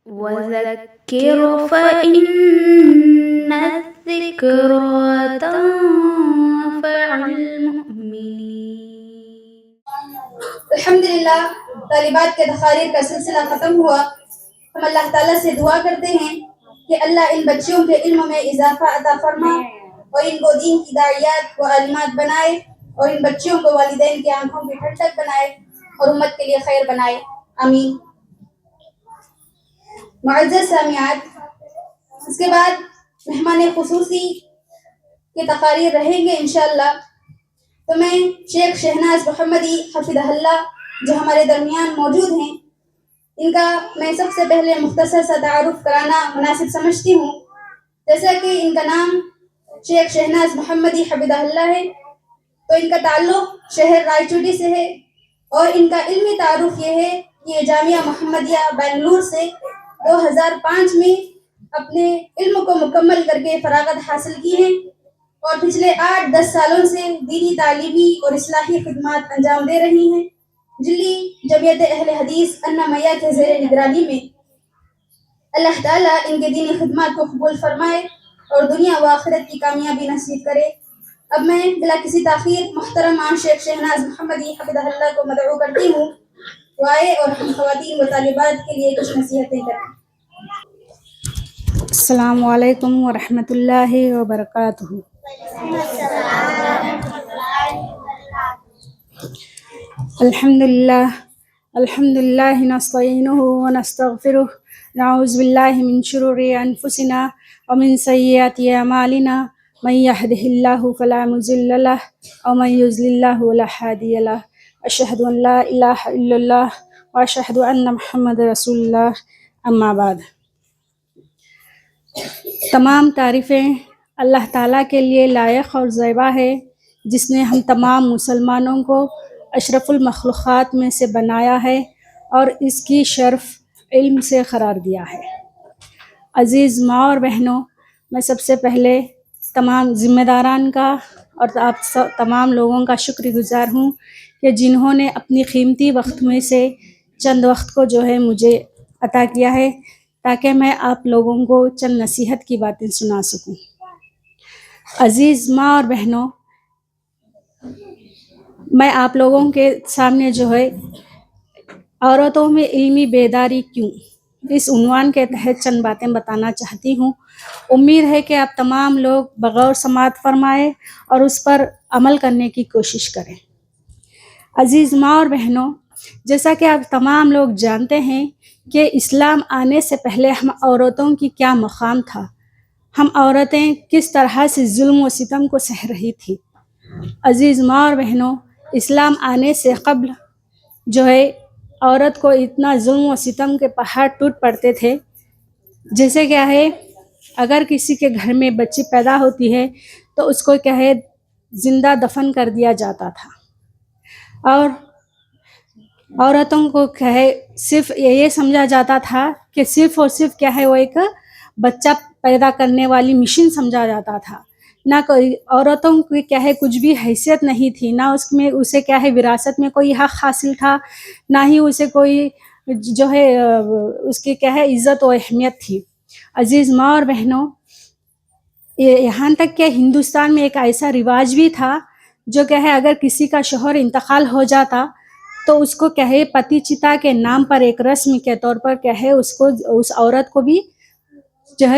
وذكر فإن الذكرى تنفع المؤمنين۔ الحمدللہ طالبات کے تقاریر کا سلسلہ ختم ہوا۔ ہم اللہ تعالیٰ سے دعا کرتے ہیں کہ اللہ ان بچیوں کے علم میں اضافہ عطا فرما اور ان کو دین کی داعیات و عالمات بنائے اور ان بچیوں کو والدین کی آنکھوں کی ٹھنڈک بنائے اور امت کے لیے خیر بنائے، آمین۔ معزز سامعات، اس کے بعد مہمان خصوصی کے تقاریر رہیں گے انشاءاللہ۔ تو میں شیخ شہناز محمدی حفظہ اللہ جو ہمارے درمیان موجود ہیں، ان کا میں سب سے پہلے مختصر سا تعارف کرانا مناسب سمجھتی ہوں۔ جیسا کہ ان کا نام شیخ شہناز محمدی حفظہ اللہ ہے، تو ان کا تعلق شہر رائے چوٹی سے ہے، اور ان کا علمی تعارف یہ ہے کہ یہ جامعہ محمدیہ بنگلور سے 2005 میں اپنے علم کو مکمل کر کے فراغت حاصل کی ہے، اور پچھلے 8-10 سالوں سے دینی تعلیمی اور اصلاحی خدمات انجام دے رہی ہیں جلی جمعیت اہل حدیث انمیہ کے زیر نگرانی میں۔ اللہ تعالیٰ ان کے دینی خدمات کو قبول فرمائے اور دنیا و آخرت کی کامیابی نصیب کرے۔ اب میں بلا کسی تاخیر محترم شیخ شہناز محمدی حفظہ اللہ کو مدعو کرتی ہوں، وہ آئے اور ہم خواتین و طالبات کے لیے کچھ نصیحتیں کریں۔ السلام علیکم ورحمۃ اللہ وبرکاتہ۔ الحمد للہ نستعینہ ونستغفرہ، نعوذ باللہ من شرور انفسنا ومن سیئات اعمالنا، من یہدہ اللہ فلا مضل لہ ومن یضلل فلا ہادی لہ، اشہد ان لا الہ الا اللہ واشہد ان محمد رسول اللہ، اما بعد۔ تمام تعریفیں اللہ تعالیٰ کے لیے لائق اور زیبا ہے، جس نے ہم تمام مسلمانوں کو اشرف المخلوقات میں سے بنایا ہے اور اس کی شرف علم سے قرار دیا ہے۔ عزیز ماں اور بہنوں، میں سب سے پہلے تمام ذمہ داران کا اور آپ تمام لوگوں کا شکر گزار ہوں کہ جنہوں نے اپنی قیمتی وقت میں سے چند وقت کو مجھے عطا کیا ہے تاکہ میں آپ لوگوں کو چند نصیحت کی باتیں سنا سکوں۔ عزیز ماں اور بہنوں، میں آپ لوگوں کے سامنے عورتوں میں علمی بیداری کیوں، اس عنوان کے تحت چند باتیں بتانا چاہتی ہوں۔ امید ہے کہ آپ تمام لوگ بغور سماعت فرمائیں اور اس پر عمل کرنے کی کوشش کریں۔ عزیز ماں اور بہنوں، جیسا کہ آپ تمام لوگ جانتے ہیں کہ اسلام آنے سے پہلے ہم عورتوں کی کیا مقام تھا، ہم عورتیں کس طرح سے ظلم و ستم کو سہ رہی تھی۔ عزیز ماں اور بہنوں، اسلام آنے سے قبل عورت کو اتنا ظلم و ستم کے پہاڑ ٹوٹ پڑتے تھے، جیسے اگر کسی کے گھر میں بچی پیدا ہوتی ہے تو اس کو زندہ دفن کر دیا جاتا تھا، اور عورتوں کو صرف یہ سمجھا جاتا تھا کہ صرف اور صرف وہ ایک بچہ پیدا کرنے والی مشین سمجھا جاتا تھا، نہ کوئی عورتوں کی کچھ بھی حیثیت نہیں تھی، نہ اس میں اسے وراثت میں کوئی حق حاصل تھا، نہ ہی اسے کوئی اس کی عزت و اہمیت تھی۔ عزیز ماں اور بہنوں، یہاں تک کہ ہندوستان میں ایک ایسا رواج بھی تھا جو اگر کسی کا شوہر انتقال ہو جاتا تو اس کو پتی چتا کے نام پر ایک رسم کے طور پر اس عورت کو بھی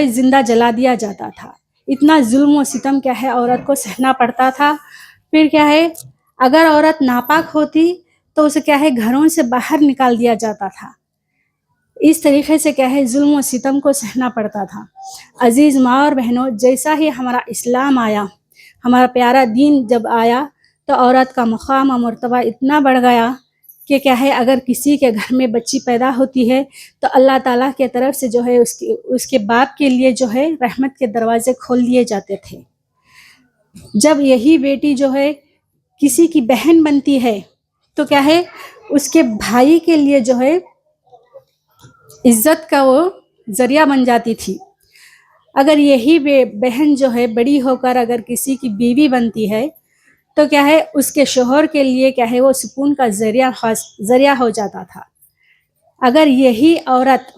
زندہ جلا دیا جاتا تھا۔ اتنا ظلم و ستم عورت کو سہنا پڑتا تھا۔ پھر اگر عورت ناپاک ہوتی تو اسے گھروں سے باہر نکال دیا جاتا تھا۔ اس طریقے سے ظلم و ستم کو سہنا پڑتا تھا۔ عزیز ماں اور بہنوں، جیسا ہی ہمارا اسلام آیا، ہمارا پیارا دین جب آیا تو عورت کا مقام و مرتبہ اتنا بڑھ گیا کہ اگر کسی کے گھر میں بچی پیدا ہوتی ہے تو اللہ تعالیٰ کی طرف سے اس کے باپ کے لیے رحمت کے دروازے کھول دیے جاتے تھے۔ جب یہی بیٹی کسی کی بہن بنتی ہے تو اس کے بھائی کے لیے عزت کا وہ ذریعہ بن جاتی تھی۔ اگر یہی بہن بڑی ہو کر اگر کسی کی بیوی بنتی ہے تو اس کے شوہر کے لیے وہ سکون کا ذریعہ ہو جاتا تھا۔ اگر یہی عورت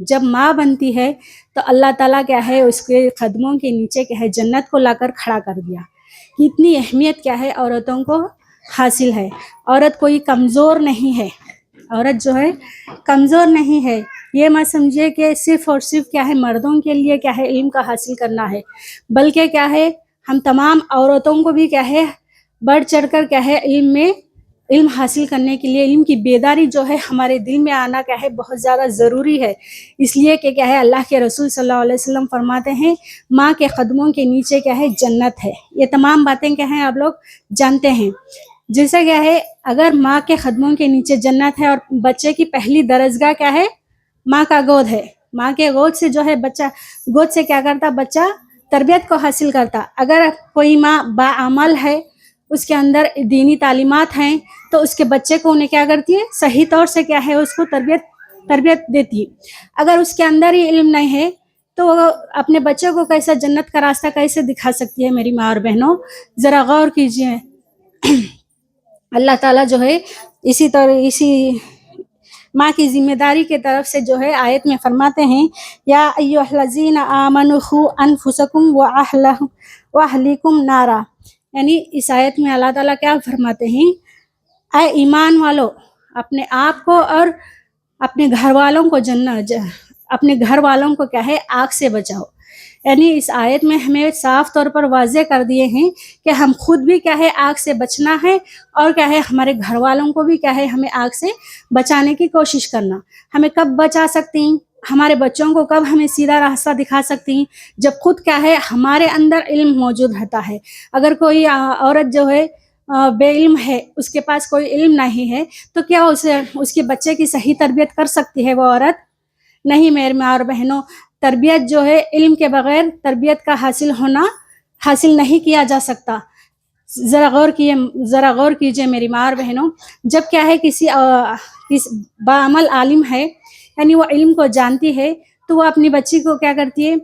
جب ماں بنتی ہے تو اللہ تعالیٰ کیا ہے اس کے قدموں کے نیچے کیا ہے جنت کو لا کر کھڑا کر دیا. کہ اتنی اہمیت کیا ہے عورتوں کو حاصل ہے. عورت کوئی کمزور نہیں ہے، عورت جو ہے کمزور نہیں ہے. یہ مت سمجھیے کہ صرف اور صرف کیا ہے مردوں کے لیے کیا ہے علم کا حاصل کرنا ہے، بلکہ کیا ہے ہم تمام عورتوں کو بھی کیا ہے بڑھ چڑھ کر کیا ہے علم حاصل کرنے کے لیے علم کی بیداری جو ہے ہمارے دل میں آنا کیا ہے بہت زیادہ ضروری ہے. اس لیے کہ کیا ہے اللہ کے رسول صلی اللہ علیہ وسلم فرماتے ہیں ماں کے قدموں کے نیچے کیا ہے جنت ہے. یہ تمام باتیں کیا ہیں آپ لوگ جانتے ہیں. جیسا کیا ہے اگر ماں کے قدموں کے نیچے جنت ہے اور بچے کی پہلی درجگاہ کیا ہے ماں کا گود ہے. ماں کے گود سے جو ہے بچہ گود سے کیا کرتا بچہ تربیت کو حاصل کرتا. اگر کوئی ماں باعمل ہے اس کے اندر دینی تعلیمات ہیں تو اس کے بچے کو انہیں کیا کرتی ہے صحیح طور سے کیا ہے اس کو تربیت دیتی ہے. اگر اس کے اندر ہی علم نہیں ہے تو وہ اپنے بچے کو کیسا جنت کا راستہ کیسے دکھا سکتی ہے. میری ماں اور بہنوں ذرا غور کیجیے. اللہ تعالیٰ جو ہے اسی ماں کی ذمہ داری کے طرف سے جو ہے آیت میں فرماتے ہیں یا ایھا الذین آمنوا قوا انفسکم واہلیکم نارا. یعنی اس آیت میں اللہ تعالیٰ کیا فرماتے ہیں اے ایمان والو اپنے آپ کو اور اپنے گھر والوں کو اپنے گھر والوں کو کیا ہے آگ سے بچاؤ. یعنی اس آیت میں ہمیں صاف طور پر واضح کر دیے ہیں کہ ہم خود بھی کیا ہے آگ سے بچنا ہے اور کیا ہے ہمارے گھر والوں کو بھی کیا ہے ہمیں آگ سے بچانے کی کوشش کرنا. ہمیں کب بچا سکتی ہیں ہمارے بچوں کو کب ہمیں سیدھا راستہ دکھا سکتی ہیں جب خود کیا ہے ہمارے اندر علم موجود رہتا ہے. اگر کوئی عورت جو ہے بے علم ہے اس کے پاس کوئی علم نہیں ہے تو کیا اس کے بچے کی صحیح تربیت کر سکتی ہے وہ عورت؟ نہیں. میرے ماں اور بہنوں تربیت جو ہے علم کے بغیر تربیت کا حاصل نہیں کیا جا سکتا. ذرا غور کیجئے میری ماں اور بہنوں. جب کیا ہے کسی باعمل عالم ہے یعنی وہ علم کو جانتی ہے تو وہ اپنی بچی کو کیا کرتی ہے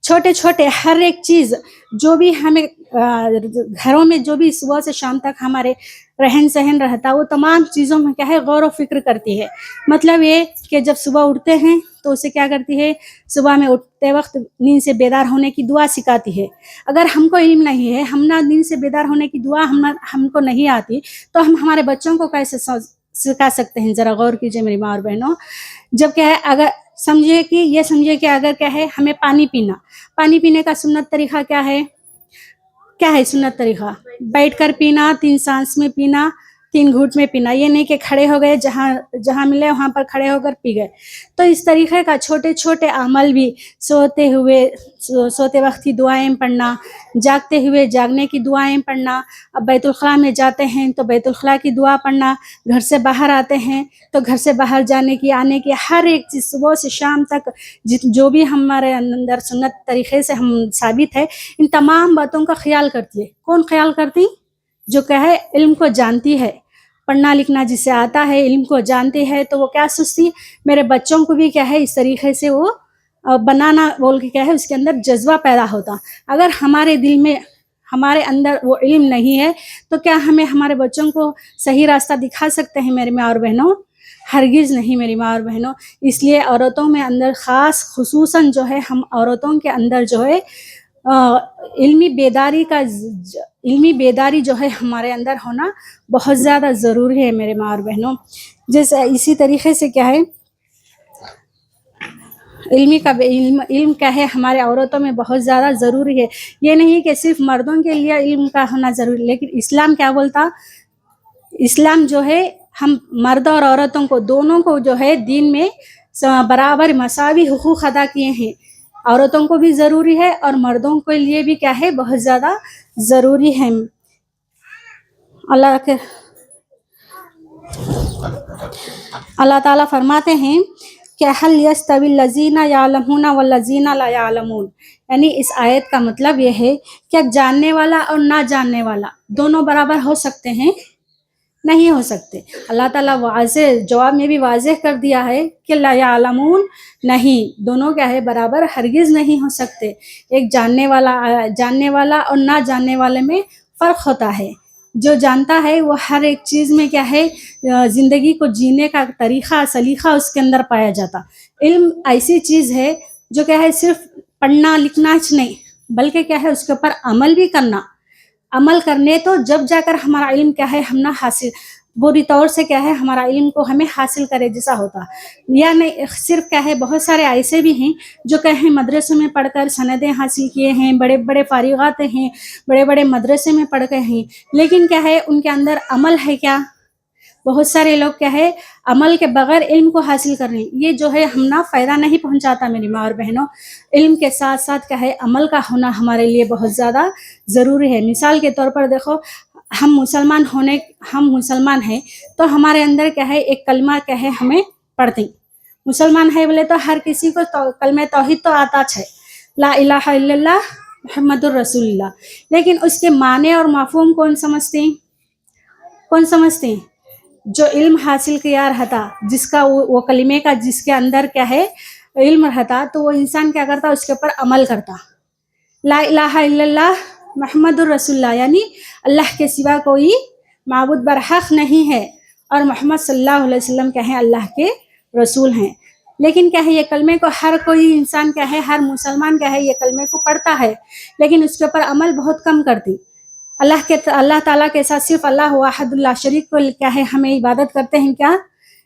چھوٹے چھوٹے ہر ایک چیز جو بھی ہمیں گھروں میں جو بھی صبح سے شام تک ہمارے رہن سہن رہتا وہ تمام چیزوں میں کیا ہے غور و فکر کرتی ہے. مطلب یہ کہ جب صبح اٹھتے ہیں تو اسے کیا کرتی ہے صبح میں اٹھتے وقت نیند سے بیدار ہونے کی دعا سکھاتی ہے. اگر ہم کو علم نہیں ہے ہم نہ نیند سے بیدار ہونے کی دعا ہم کو نہیں آتی تو ہم ہمارے بچوں کو کیسے سکھا سکتے ہیں؟ ذرا غور کیجئے میری ماں اور بہنوں. جب کیا ہے اگر سمجھے کہ اگر کیا ہے ہمیں پانی پینے کا سنت طریقہ کیا ہے سنت طریقہ بیٹھ کر پینا، 3 سانس میں پینا، 3 گھونٹ میں پینا. یہ نہیں کہ کھڑے ہو گئے جہاں ملے وہاں پر کھڑے ہو کر پی گئے. تو اس طریقے کا چھوٹے چھوٹے عمل بھی سوتے وقت کی دعائیں پڑھنا، جاگتے ہوئے جاگنے کی دعائیں پڑھنا. اب بیت الخلاء میں جاتے ہیں تو بیت الخلاء کی دعا پڑھنا، گھر سے باہر آتے ہیں تو گھر سے باہر جانے کی آنے کی ہر ایک چیز صبح سے شام تک جو بھی ہمارے اندر سنت طریقے سے ہم ثابت ہے ان تمام باتوں کا خیال کرتی ہے. کون خیال کرتی؟ جو کہ ہے علم کو جانتی ہے. پڑھنا لکھنا جسے آتا ہے علم کو جانتی ہے تو وہ کیا سوچتی میرے بچوں کو بھی کیا ہے اس طریقے سے وہ بنانا بول کے کیا ہے اس کے اندر جذبہ پیدا ہوتا. اگر ہمارے دل میں ہمارے اندر وہ علم نہیں ہے تو کیا ہمیں ہمارے بچوں کو صحیح راستہ دکھا سکتے ہیں میرے ماں اور بہنوں؟ ہرگز نہیں میری ماں اور بہنوں. اس لیے عورتوں میں اندر خصوصاً جو ہے ہم عورتوں کے اندر جو ہے علمی بیداری جو ہے ہمارے اندر ہونا بہت زیادہ ضروری ہے میرے ماں اور بہنوں. جیسے اسی طریقے سے کیا ہے علم کیا ہے ہمارے عورتوں میں بہت زیادہ ضروری ہے. یہ نہیں کہ صرف مردوں کے لیے علم کا ہونا ضروری، لیکن اسلام کیا بولتا؟ اسلام جو ہے ہم مرد اور عورتوں کو دونوں کو جو ہے دین میں برابر مساوی حقوق ادا کیے ہیں. عورتوں کو بھی ضروری ہے اور مردوں کے لیے بھی کیا ہے بہت زیادہ ضروری ہے. اللہ تعالیٰ فرماتے ہیں کہ هل يستوي الذين يعلمون والذين لا يعلمون. یعنی اس آیت کا مطلب یہ ہے کہ جاننے والا اور نہ جاننے والا دونوں برابر ہو سکتے ہیں؟ نہیں ہو سکتے. اللہ تعالیٰ جواب میں بھی واضح کر دیا ہے کہ لا یعلمون نہیں، دونوں کیا ہے برابر ہرگز نہیں ہو سکتے. ایک جاننے والا اور نہ جاننے والے میں فرق ہوتا ہے. جو جانتا ہے وہ ہر ایک چیز میں کیا ہے زندگی کو جینے کا طریقہ سلیقہ اس کے اندر پایا جاتا. علم ایسی چیز ہے جو کیا ہے صرف پڑھنا لکھنا نہیں بلکہ کیا ہے اس کے اوپر عمل بھی کرنا. عمل کرنے تو جب جا کر ہمارا علم کیا ہے ہم نہ حاصل بری طور سے کیا ہے ہمارا علم کو ہمیں حاصل کرے جیسا ہوتا. یا نہیں صرف کیا ہے بہت سارے ایسے بھی ہیں جو کیا ہے مدرسوں میں پڑھ کر سندیں حاصل کیے ہیں, بڑے بڑے فارغات ہیں, بڑے بڑے مدرسے میں پڑھ گئے ہیں, لیکن کیا ہے ان کے اندر عمل ہے کیا؟ بہت سارے لوگ کیا ہے عمل کے بغیر علم کو حاصل کر رہے ہیں. یہ جو ہے ہم نہ فائدہ نہیں پہنچاتا میری ماں اور بہنوں. علم کے ساتھ ساتھ کیا ہے عمل کا ہونا ہمارے لیے بہت زیادہ ضروری ہے. مثال کے طور پر دیکھو ہم مسلمان ہیں تو ہمارے اندر کیا ہے ایک کلمہ کیا ہے ہمیں پڑھتے ہیں. مسلمان ہے بولے تو ہر کسی کو کلمہ توحید تو آتا ہے, لا الہ الا اللہ محمد الرسول اللہ, لیکن اس کے معنی اور مفہوم کون سمجھتے ہیں؟ جو علم حاصل کیا رہتا, جس کا وہ کلمے کا جس کے اندر کیا ہے علم رہتا, تو وہ انسان کیا کرتا اس کے اوپر عمل کرتا. لا الہ الا اللہ محمد الرسول اللہ یعنی اللہ کے سوا کوئی معبود برحق نہیں ہے اور محمد صلی اللہ علیہ وسلم کیا ہے اللہ کے رسول ہیں. لیکن کیا ہے یہ کلمے کو ہر کوئی انسان کیا ہے ہر مسلمان کیا ہے یہ کلمے کو پڑھتا ہے, لیکن اس کے اوپر عمل بہت کم کرتی. اللہ تعالیٰ کے ساتھ صرف اللہ واحد اللہ شریک کو کیا ہے ہمیں عبادت کرتے ہیں کیا؟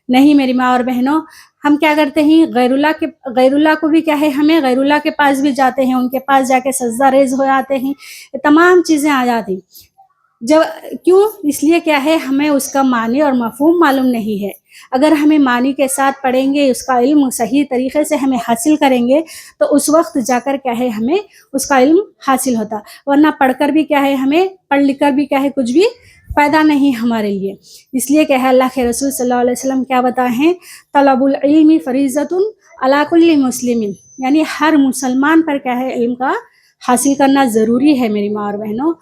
نہیں میری ماں اور بہنوں. ہم کیا کرتے ہیں غیر اللہ کو بھی کیا ہے ہمیں غیر اللہ کے پاس بھی جاتے ہیں, ان کے پاس جا کے سجدہ ریز ہو جاتے ہیں, تمام چیزیں آ جاتی. کیوں؟ اس لیے کیا ہے ہمیں اس کا معنی اور مفہوم معلوم نہیں ہے. اگر ہمیں معنی کے ساتھ پڑھیں گے, اس کا علم صحیح طریقے سے ہمیں حاصل کریں گے تو اس وقت جا کر کیا ہے ہمیں اس کا علم حاصل ہوتا. ورنہ پڑھ کر بھی کیا ہے ہمیں پڑھ لکھ کر بھی کیا ہے کچھ بھی فائدہ نہیں ہمارے لیے. اس لیے کیا ہے اللہ کے رسول صلی اللہ علیہ وسلم کیا بتائے ہیں, طلب العلم فریضۃ علی کل مسلم, یعنی ہر مسلمان پر کیا ہے علم کا حاصل کرنا ضروری ہے میری ماں اور بہنوں.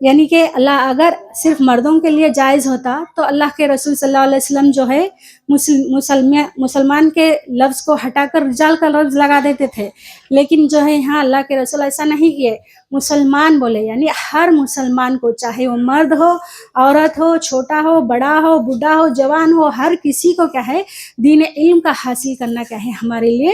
یعنی کہ اللہ اگر صرف مردوں کے لیے جائز ہوتا تو اللہ کے رسول صلی اللہ علیہ وسلم جو ہے مسلمان کے لفظ کو ہٹا کر رجال کا لفظ لگا دیتے تھے, لیکن جو ہے یہاں اللہ کے رسول ایسا نہیں کیے, مسلمان بولے. یعنی ہر مسلمان کو, چاہے وہ مرد ہو, عورت ہو, چھوٹا ہو, بڑا ہو, بوڑھا ہو, جوان ہو, ہر کسی کو کیا ہے دین علم کا حاصل کرنا کیا ہے ہمارے لیے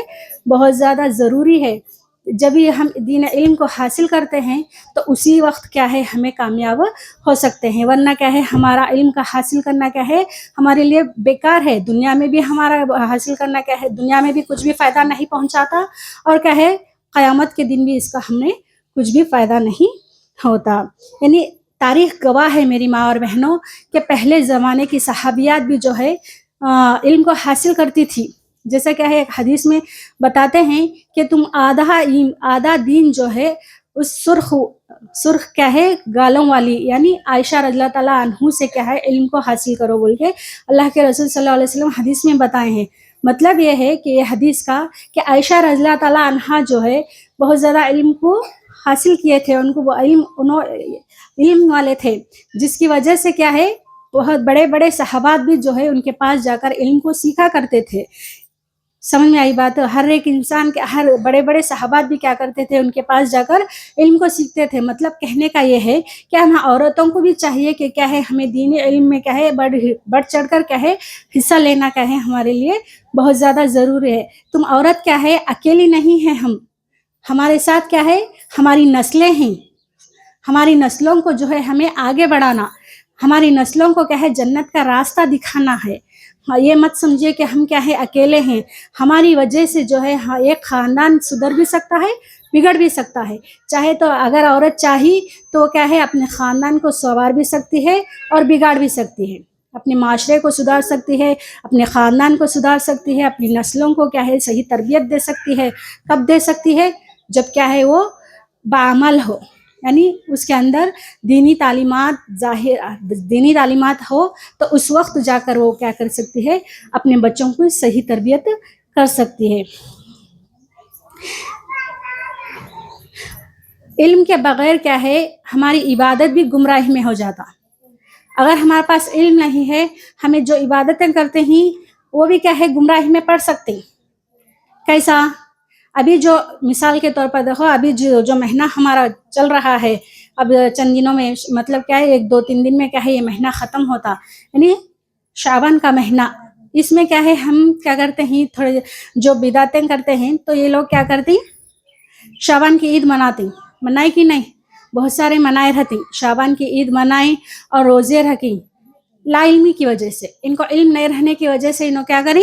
بہت زیادہ ضروری ہے. جب یہ ہم دین علم کو حاصل کرتے ہیں تو اسی وقت کیا ہے ہمیں کامیاب ہو سکتے ہیں. ورنہ کیا ہے ہمارا علم کا حاصل کرنا کیا ہے ہمارے لیے بیکار ہے. دنیا میں بھی ہمارا حاصل کرنا کیا ہے دنیا میں بھی کچھ بھی فائدہ نہیں پہنچاتا, اور کیا ہے قیامت کے دن بھی اس کا ہم نے کچھ بھی فائدہ نہیں ہوتا. یعنی تاریخ گواہ ہے میری ماں اور بہنوں کہ پہلے زمانے کی صحابیات بھی جو ہے علم کو حاصل کرتی تھی. جیسا کیا ہے ایک حدیث میں بتاتے ہیں کہ تم آدھا دین جو ہے اس سرخ کیا ہے گالوں والی یعنی عائشہ رضی اللہ تعالیٰ عنہ سے کیا ہے علم کو حاصل کرو بول کے اللہ کے رسول صلی اللہ علیہ وسلم حدیث میں بتائے ہیں. مطلب یہ ہے کہ یہ حدیث کا کہ عائشہ رضی اللہ تعالیٰ عنہ جو ہے بہت زیادہ علم کو حاصل کیے تھے, ان کو وہ علم والے تھے, جس کی وجہ سے کیا ہے بہت بڑے بڑے صحابات بھی جو ہے ان کے پاس جا کر علم کو سیکھا کرتے تھے. سمجھ میں آئی بات؟ ہر ایک انسان کے ہر بڑے بڑے صحابات بھی کیا کرتے تھے ان کے پاس جا کر علم کو سیکھتے تھے. مطلب کہنے کا یہ ہے کہ ہم عورتوں کو بھی چاہیے کہ کیا ہے ہمیں دینی علم میں کیا ہے بڑھ چڑھ کر کیا ہے حصہ لینا کیا ہے ہمارے لیے بہت زیادہ ضروری ہے. تم عورت کیا ہے اکیلی نہیں ہے, ہمارے ساتھ کیا ہے ہماری نسلیں ہیں. ہماری نسلوں کو جو ہے ہمیں آگے بڑھانا, ہماری نسلوں کو کیا ہے جنت کا راستہ دکھانا ہے. یہ مت سمجھیے کہ ہم کیا ہے اکیلے ہیں. ہماری وجہ سے جو ہے ایک خاندان سدھر بھی سکتا ہے, بگڑ بھی سکتا ہے. چاہے تو اگر عورت چاہی تو کیا ہے اپنے خاندان کو سنوار بھی سکتی ہے اور بگاڑ بھی سکتی ہے. اپنے معاشرے کو سدھار سکتی ہے, اپنے خاندان کو سدھار سکتی ہے, اپنی نسلوں کو کیا ہے صحیح تربیت دے سکتی ہے. کب دے سکتی ہے؟ جب کیا ہے وہ بعمل ہو, یعنی اس کے اندر دینی تعلیمات ہو تو اس وقت جا کر وہ کیا کر سکتی ہے اپنے بچوں کو صحیح تربیت کر سکتی ہے. علم کے بغیر کیا ہے ہماری عبادت بھی گمراہی میں ہو جاتا. اگر ہمارے پاس علم نہیں ہے, ہمیں جو عبادتیں کرتے ہیں وہ بھی کیا ہے گمراہی میں پڑ سکتے. کیسا؟ ابھی جو مثال کے طور پر دیکھو, ابھی جو مہینہ ہمارا چل رہا ہے اب چند دنوں میں مطلب کیا ہے 1-2-3 دن میں کیا ہے یہ مہینہ ختم ہوتا، یعنی شعبان کا مہینہ، اس میں کیا ہے ہم کیا کرتے ہیں تھوڑے جو بدعتیں کرتے ہیں تو یہ لوگ کیا کرتے ہیں شعبان کی عید منائی کہ نہیں، بہت سارے منائے رہتی، شعبان کی عید منائیں اور روزے رکھیں، لا علمی کی وجہ سے، ان کو علم نہیں رہنے کی وجہ سے انہوں کیا کریں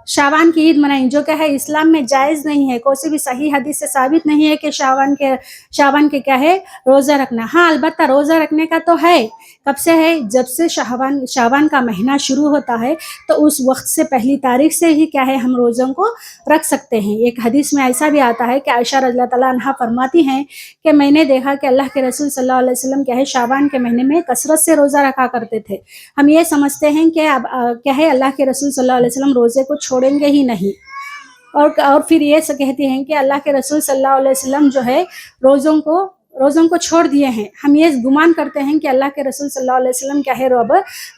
شعبان کی عید منائیں، جو کہ ہے اسلام میں جائز نہیں ہے، کوئی بھی صحیح حدیث سے ثابت نہیں ہے کہ شعبان کے کیا ہے روزہ رکھنا۔ ہاں البتہ روزہ رکھنے کا تو ہے، کب سے ہے؟ جب سے شعبان کا مہینہ شروع ہوتا ہے تو اس وقت سے پہلی تاریخ سے ہی کیا ہے ہم روزوں کو رکھ سکتے ہیں۔ ایک حدیث میں ایسا بھی آتا ہے کہ عائشہ رضی اللہ تعالیٰ عنہا فرماتی ہیں کہ میں نے دیکھا کہ اللہ کے رسول صلی اللہ علیہ وسلم کیا ہے شعبان کے مہینے میں کثرت سے روزہ رکھا کرتے تھے۔ ہم یہ سمجھتے ہیں کہ اب کیا ہے اللہ کے رسول صلی اللہ علیہ وسلم روزے کو چھوڑیں گے ہی نہیں، اور پھر یہ کہتے ہیں کہ اللہ کے رسول صلی اللہ علیہ وسلم جو ہے روزوں کو چھوڑ دیے ہیں۔ ہم یہ گمان کرتے ہیں کہ اللہ کے رسول صلی اللہ علیہ وسلم کیا ہے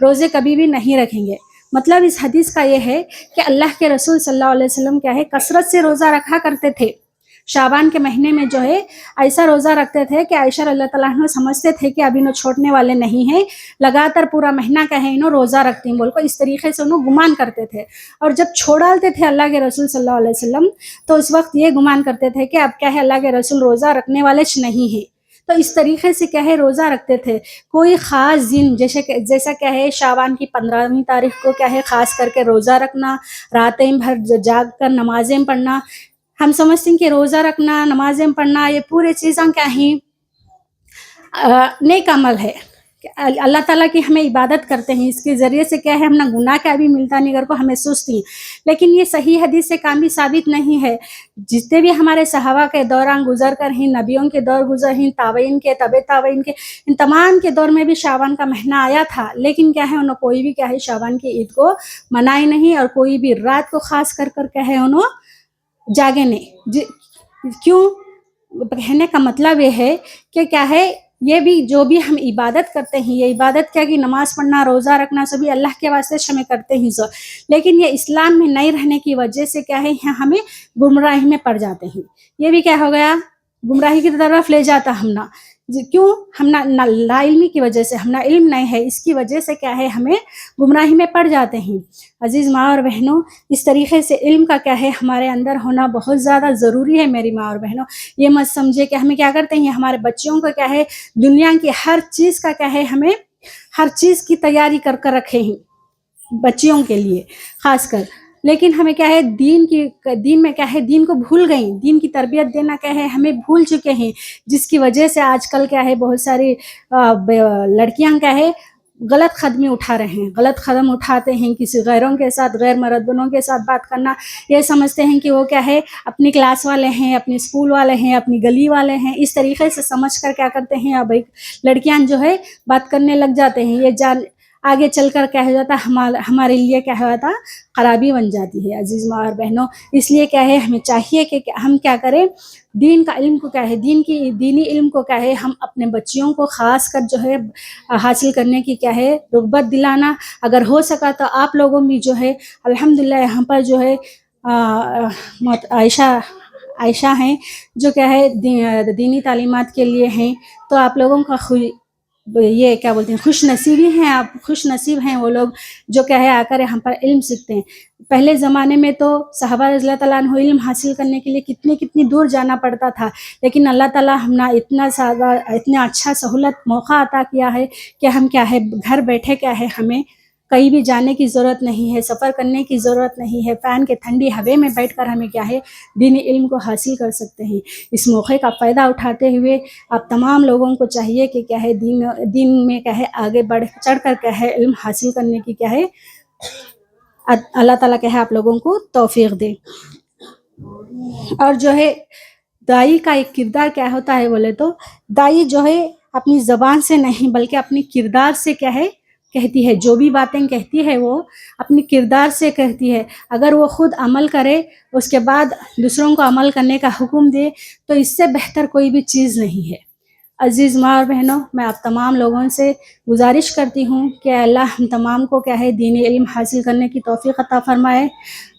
روزے کبھی بھی نہیں رکھیں گے۔ مطلب اس حدیث کا یہ ہے کہ اللہ کے رسول صلی اللہ علیہ وسلم کیا ہے کثرت سے روزہ رکھا کرتے تھے، شعبان کے مہینے میں جو ہے ایسا روزہ رکھتے تھے کہ عائشہ رضی اللہ تعالیٰ عنہ سمجھتے تھے کہ اب انہوں چھوڑنے والے نہیں ہیں، لگاتار پورا مہینہ کا ہے انہوں روزہ رکھتے ہیں بول کو، اس طریقے سے انہوں گمان کرتے تھے۔ اور جب چھوڑالتے تھے اللہ کے رسول صلی اللہ علیہ وسلم تو اس وقت یہ گمان کرتے تھے کہ اب کیا ہے اللہ کے رسول روزہ رکھنے والے نہیں ہیں، تو اس طریقے سے کیا ہے روزہ رکھتے تھے۔ کوئی خاص دن جیسا کیا ہے شعبان کی 15ویں تاریخ کو کیا ہے خاص کر کے روزہ رکھنا، راتیں بھر جاگ کر نمازیں پڑھنا، ہم سمجھتے ہیں کہ روزہ رکھنا، نمازیں پڑھنا یہ پورے چیزاں کیا ہیں نیک عمل ہے، اللہ تعالیٰ کی ہمیں عبادت کرتے ہیں، اس کے ذریعے سے کیا ہے ہم گناہ کا بھی ملتا نہیں اگر کو ہمیں سستی، لیکن یہ صحیح حدیث سے کام بھی ثابت نہیں ہے۔ جتنے بھی ہمارے صحابہ کے دوران گزر کر ہیں، نبیوں کے دور گزر ہیں، تابعین کے تابعین کے، ان تمام کے دور میں بھی شعبان کا مہینہ آیا تھا، لیکن کیا ہے انہوں کوئی بھی کیا ہے شعبان کی عید کو منائی نہیں، اور کوئی بھی رات کو خاص کر کیا ہے انہوں جاگے نہیں۔ کیوں کہنے کا مطلب یہ ہے کہ کیا ہے یہ بھی جو بھی ہم عبادت کرتے ہیں، یہ عبادت کیا کہ نماز پڑھنا، روزہ رکھنا سبھی اللہ کے واسطے ہمیں کرتے ہیں، لیکن یہ اسلام میں نہیں رہنے کی وجہ سے کیا ہے ہمیں گمراہی میں پڑ جاتے ہیں۔ یہ بھی کیا ہو گیا گمراہی کی طرف لے جاتا ہم کیوں ہم لا علمی کی وجہ سے، ہم علم نہیں ہے، اس کی وجہ سے کیا ہے ہمیں گمراہی میں پڑ جاتے ہیں۔ عزیز ماں اور بہنوں، اس طریقے سے علم کا کیا ہے ہمارے اندر ہونا بہت زیادہ ضروری ہے میری ماں اور بہنوں۔ یہ مت سمجھے کہ ہمیں کیا کرتے ہیں ہمارے بچوں کو کیا ہے دنیا کی ہر چیز کا کیا ہے ہمیں ہر چیز کی تیاری کر رکھے ہیں بچیوں کے لیے خاص کر، لیکن ہمیں کیا ہے دین میں کیا ہے دین کو بھول گئیں، دین کی تربیت دینا کیا ہے ہمیں بھول چکے ہیں، جس کی وجہ سے آج کل کیا ہے بہت ساری لڑکیاں کیا ہے غلط قدمی اٹھا رہے ہیں، غلط قدم اٹھاتے ہیں، کسی غیروں کے ساتھ غیر مردوں کے ساتھ بات کرنا، یہ سمجھتے ہیں کہ وہ کیا ہے اپنی کلاس والے ہیں، اپنی اسکول والے ہیں، اپنی گلی والے ہیں، اس طریقے سے سمجھ کر کیا کرتے ہیں اب لڑکیاں جو ہے بات کرنے لگ جاتے ہیں، یہ آگے چل کر کیا ہو جاتا ہمارے لیے کیا ہوتا خرابی بن جاتی ہے۔ عزیز ماں اور بہنوں، اس لیے کیا ہے ہمیں چاہیے کہ ہم کیا کریں دین کا علم کو کیا ہے دینی علم کو کیا ہے ہم اپنے بچیوں کو خاص کر جو ہے حاصل کرنے کی کیا ہے رغبت دلانا، اگر ہو سکا تو آپ لوگوں بھی جو ہے الحمدللہ یہاں پر جو ہے عائشہ ہیں جو کیا ہے دینی تعلیمات کے لیے ہیں، تو آپ لوگوں کا یہ کیا بولتے ہیں خوش نصیبی ہیں، آپ خوش نصیب ہیں وہ لوگ جو کیا ہے آ کر یہاں پر علم سیکھتے ہیں۔ پہلے زمانے میں تو صحابہ رضی اللہ تعالیٰ عنہ علم حاصل کرنے کے لیے کتنی دور جانا پڑتا تھا، لیکن اللہ تعالیٰ ہمنا اتنا اچھا سہولت موقع عطا کیا ہے کہ ہم کیا ہے گھر بیٹھے کیا ہے ہمیں کہیں بھی جانے کی ضرورت نہیں ہے، سفر کرنے کی ضرورت نہیں ہے، فین کے ٹھنڈی ہوے میں بیٹھ کر ہمیں کیا ہے دینی علم کو حاصل کر سکتے ہیں۔ اس موقع کا فائدہ اٹھاتے ہوئے آپ تمام لوگوں کو چاہیے کہ کیا ہے دین میں کیا ہے آگے بڑھ چڑھ کر کیا ہے علم حاصل کرنے کی کیا ہے اللہ تعالیٰ کیا ہے آپ لوگوں کو توفیق دے۔ اور جو ہے دائی کا ایک کردار کیا ہوتا ہے بولے تو دائی جو ہے اپنی زبان سے نہیں بلکہ اپنی کردار سے کیا ہے کہتی ہے، جو بھی باتیں کہتی ہے وہ اپنی کردار سے کہتی ہے، اگر وہ خود عمل کرے اس کے بعد دوسروں کو عمل کرنے کا حکم دے تو اس سے بہتر کوئی بھی چیز نہیں ہے۔ عزیز ماں اور بہنوں، میں آپ تمام لوگوں سے گزارش کرتی ہوں کہ اللہ ہم تمام کو کیا ہے دینی علم حاصل کرنے کی توفیق عطا فرمائے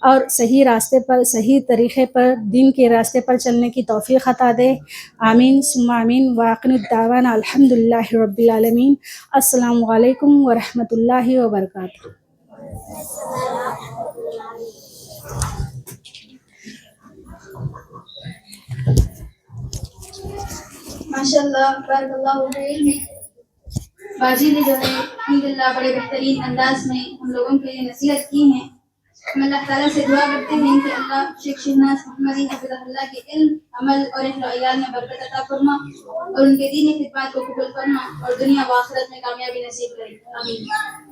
اور صحیح راستے پر، صحیح طریقے پر، دین کے راستے پر چلنے کی توفیق عطا دے. آمین ثم آمین. وآخر الدعوانا الحمد للہ رب العالمین. السلام علیکم ورحمۃ اللہ وبرکاتہ. ماشاء اللہ بارک اللہ فی علمک. باجی نے جو ہے الحمدللہ بڑے بہترین انداز میں ہم لوگوں کے لیے نصیحت کی ہیں. ہم اللہ تعالیٰ سے دعا کرتے ہیں کہ اللہ شیخ شہناز محمدی حفظہ اللہ کے علم، عمل اور اہل و عیال میں برکت عطا فرما اور ان کے دینی خدمات کو قبول فرما اور دنیا و آخرت میں کامیابی نصیب کرے. آمین.